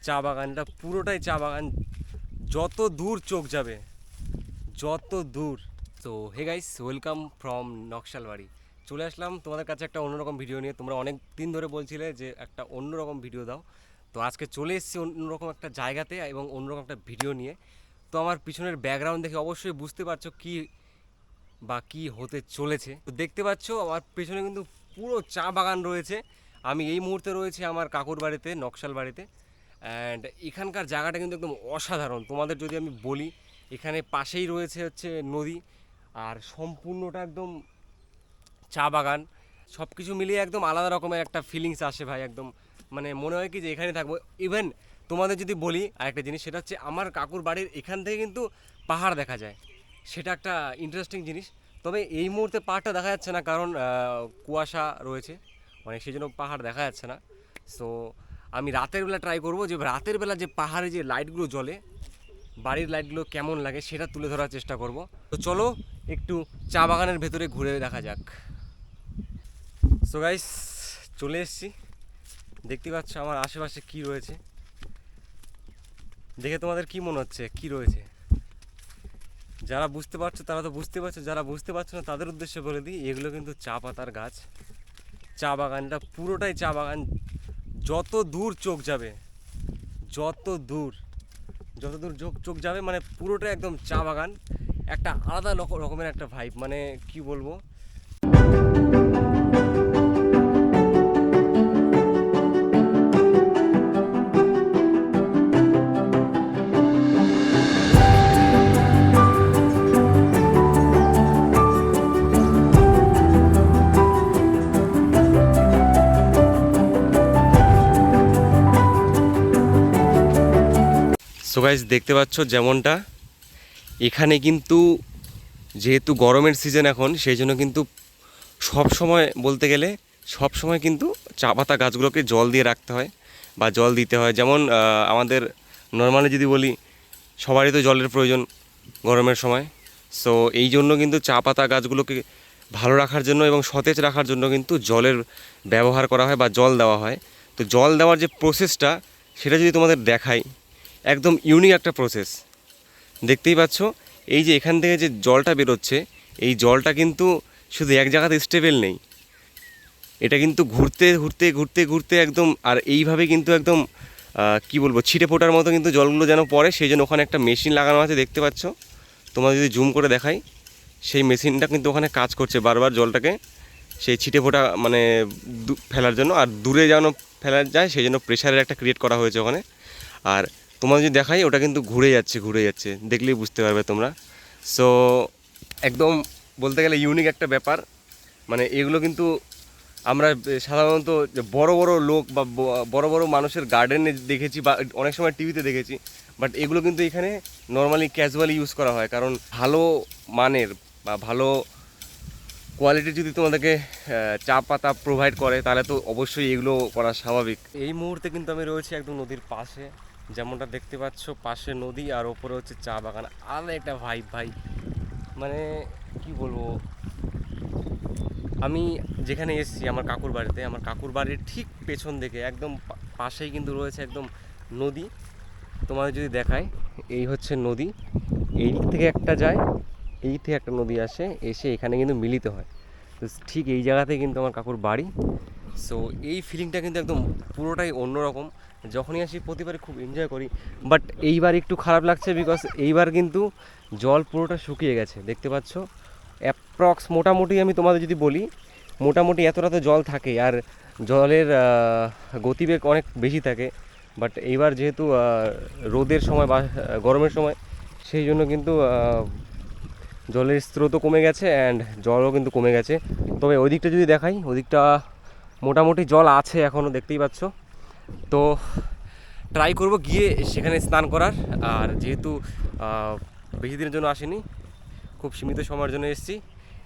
চা বাগান, এটা পুরোটাই চা বাগান, যত দূর চোখ যাবে, যত দূর। তো hey guys, welcome from Naxalbari. চলে আসলাম তোমাদের কাছে একটা অন্যরকম ভিডিও নিয়ে। তোমরা অনেক দিন ধরে বলছিলে যে একটা অন্যরকম ভিডিও দাও, তো আজকে চলে এসেছি অন্যরকম একটা জায়গাতে এবং অন্যরকম একটা ভিডিও নিয়ে। তো আমার পিছনের ব্যাকগ্রাউন্ড দেখে অবশ্যই বুঝতে পারছো কি হতে চলেছে। তো দেখতে পাচ্ছ আমার পেছনে কিন্তু পুরো চা বাগান রয়েছে। আমি এই মুহূর্তে রয়েছি আমার কাকুর বাড়িতে, নকশাল বাড়িতে। অ্যান্ড এখানকার জায়গাটা কিন্তু একদম অসাধারণ। তোমাদের যদি আমি বলি, এখানে পাশেই রয়েছে হচ্ছে নদী, আর সম্পূর্ণটা একদম চা বাগান। সব কিছু মিলিয়ে একদম আলাদা রকমের একটা ফিলিংস আসে ভাই। একদম মানে মনে হয় কি যে এখানে থাকবো। ইভেন তোমাদের যদি বলি আরেকটা জিনিস, সেটা হচ্ছে আমার কাকুর বাড়ির এখান থেকে কিন্তু পাহাড় দেখা যায়। সেটা একটা ইন্টারেস্টিং জিনিস। তবে এই মুহূর্তে পাহাড়টা দেখা যাচ্ছে না, কারণ কুয়াশা রয়েছে অনেক, সেই জন্য পাহাড় দেখা যাচ্ছে না। সো আমি রাতের বেলা ট্রাই করবো যে রাতের বেলা যে পাহাড়ে যে লাইটগুলো জ্বলে, বাড়ির লাইটগুলো কেমন লাগে সেটা তুলে ধরার চেষ্টা করব। তো চলো একটু চা বাগানের ভেতরে ঘুরে দেখা যাক। সো গাইস, চলে এসেছি। দেখতে পাচ্ছ আমার আশেপাশে কি রয়েছে, দেখে তোমাদের কি মনে হচ্ছে কি রয়েছে? যারা বুঝতে পারছো তারা তো বুঝতে পারছো, যারা বুঝতে পারছো না তাদের উদ্দেশ্যে বলে দিই, এগুলো কিন্তু চা পাতার গাছ। চা বাগানটা পুরোটাই চা বাগান, যত দূর চোখ যাবে, যত দূর যত দূর চোখ যাবে, মানে পুরোটা একদম চা বাগান। একটা আলাদা রকমের একটা ভাইব, মানে কি বলবো। সো গাইস, দেখতে পাচ্ছ যেমনটা এখানে কিন্তু, যেহেতু গরমের সিজন এখন, সেই জন্য কিন্তু সব সময় বলতে গেলে সব সময় কিন্তু চা পাতা গাছগুলোকে জল দিয়ে রাখতে হয় বা জল দিতে হয়। যেমন আমাদের নর্মালি যদি বলি, সবারই তো জলের প্রয়োজন গরমের সময়। সো এই জন্য কিন্তু চা পাতা গাছগুলোকে ভালো রাখার জন্য এবং সতেজ রাখার জন্য কিন্তু জলের ব্যবহার করা হয় বা জল দেওয়া হয়। তো জল দেওয়ার যে প্রসেসটা, সেটা যদি তোমাদের দেখাই, একদম ইউনিক একটা প্রসেস। দেখতেই পাচ্ছ, এই যে এখান থেকে যে জলটা বেরোচ্ছে, এই জলটা কিন্তু শুধু এক জায়গাতে স্টেবল নেই, এটা কিন্তু ঘুরতে ঘুরতে ঘুরতে ঘুরতে একদম, আর এইভাবে কিন্তু একদম কি বলবো, ছিটে ফোটার মতো কিন্তু জলগুলো যেন পড়ে। সেই জন্য ওখানে একটা মেশিন লাগানো আছে, দেখতে পাচ্ছ। তোমাদের যদি জুম করে দেখাই, সেই মেশিনটা কিন্তু ওখানে কাজ করছে বারবার জলটাকে সেই ছিটে ফোটা মানে ফেলার জন্য, আর দূরে যেন ফেলা যায় সেই জন্য প্রেশারের একটা ক্রিয়েট করা হয়েছে ওখানে। আর তোমাদের যদি দেখাই, ওটা কিন্তু ঘুরে যাচ্ছে, দেখলেই বুঝতে পারবে তোমরা। সো একদম বলতে গেলে ইউনিক একটা ব্যাপার। মানে এগুলো কিন্তু আমরা সাধারণত বড় বড় লোক বা বড় বড় মানুষের গার্ডেনে দেখেছি বা অনেক সময় টিভিতে দেখেছি, বাট এগুলো কিন্তু এখানে নর্মালি ক্যাজুয়ালি ইউজ করা হয়। কারণ ভালো মানের বা ভালো কোয়ালিটির যদি তোমাদেরকে চা পাতা প্রোভাইড করে, তাহলে তো অবশ্যই এগুলো করা স্বাভাবিক। এই মুহূর্তে কিন্তু আমি রয়েছি একদম নদীর পাশে, যেমনটা দেখতে পাচ্ছ, পাশে নদী আর ওপরে হচ্ছে চা বাগান। আলাদা একটা ভাই, মানে কি বলবো। আমি যেখানে এসেছি আমার কাকুর বাড়িতে, আমার কাকুর বাড়ির ঠিক পেছন দিকে একদম পাশেই কিন্তু রয়েছে একদম নদী। তোমাদের যদি দেখায়, এই হচ্ছে নদী, এই দিক থেকে একটা যায়, এই থেকে একটা নদী আসে, এসে এখানে কিন্তু মিলিত হয়। তো ঠিক এই জায়গাতে কিন্তু আমার কাকুর বাড়ি। সো এই ফিলিংটা কিন্তু একদম পুরোটাই অন্যরকম। যখনই আসি প্রতিবারই খুব এনজয় করি, বাট এইবার একটু খারাপ লাগছে, বিকজ এইবার কিন্তু জল পুরোটা শুকিয়ে গেছে। দেখতে পাচ্ছ অ্যাপ্রক্স মোটামুটি, আমি তোমাদের যদি বলি, মোটামুটি এতটা তো জল থাকে, আর জলের গতিবেগ অনেক বেশি থাকে। বাট এইবার যেহেতু রোদের সময় বা গরমের সময়, সেই জন্য কিন্তু জলের স্রোতও কমে গেছে অ্যান্ড জলও কিন্তু কমে গেছে। তবে ওই দিকটা যদি দেখাই, ওদিকটা মোটামুটি জল আছে এখনও, দেখতেই পাচ্ছ। তো ট্রাই করব গিয়ে সেখানে স্নান করার। আর যেহেতু বেশি দিনের জন্য আসিনি, খুব সীমিত সময়ের জন্য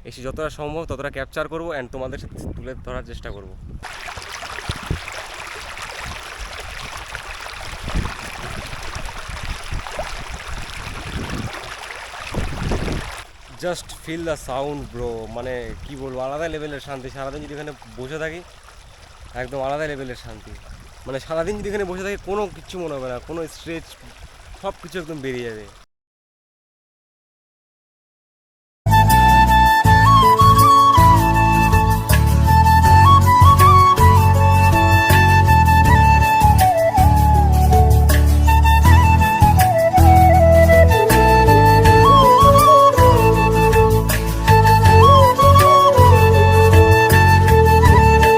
এসে যতটা সম্ভব ততটা ক্যাপচার করব অ্যান্ড তোমাদের সাথে তুলে ধরার চেষ্টা করব। Just feel the sound bro, মানে কি বলবো, আলাদা লেভেলের শান্তি। সারাদিন যদি এখানে বসে থাকি, একদম আলাদা লেভেলের শান্তি। মানে সারাদিন যদি এখানে বসে থাকে কোনো কিচ্ছু মনে হবে না, কোনো স্ট্রেচ, সব কিছু একদম বেরিয়ে যাবে।